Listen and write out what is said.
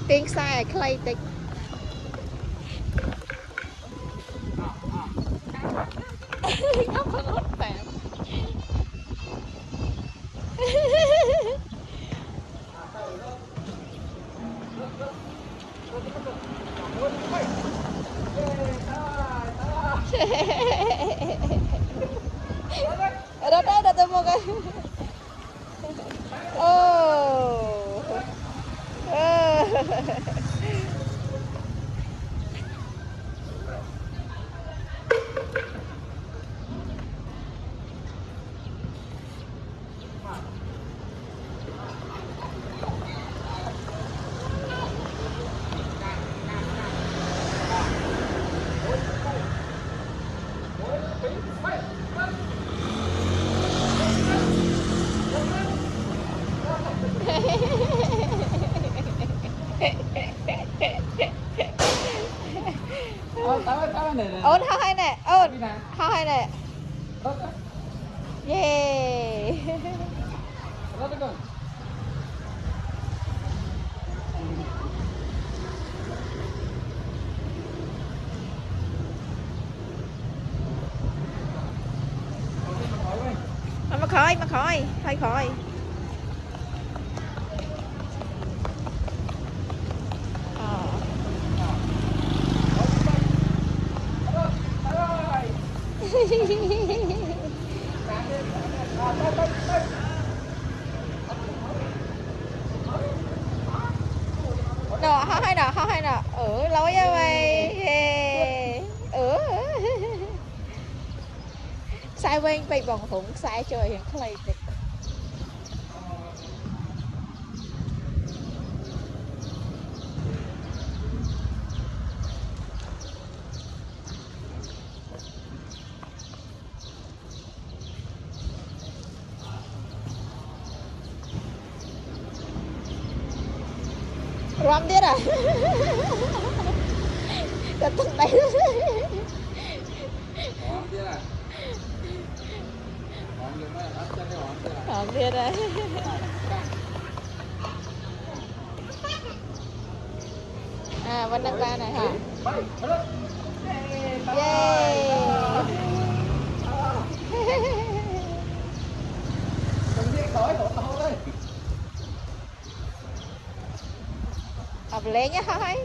tiếng sai clay tịch ngóc con út phèm đó đó đó tôi mua cái ô ôn hao hay nè ôn hao hay nè yeah mà khỏi hơi khỏi nọ ho hay nọ lối ra mày sai quen bị bồng phụng sai trời hiện clay tịch rom tiết à cái từng đấy rom tiết đấy à vẫn đang ba này hả yeah học lẽ nhá thôi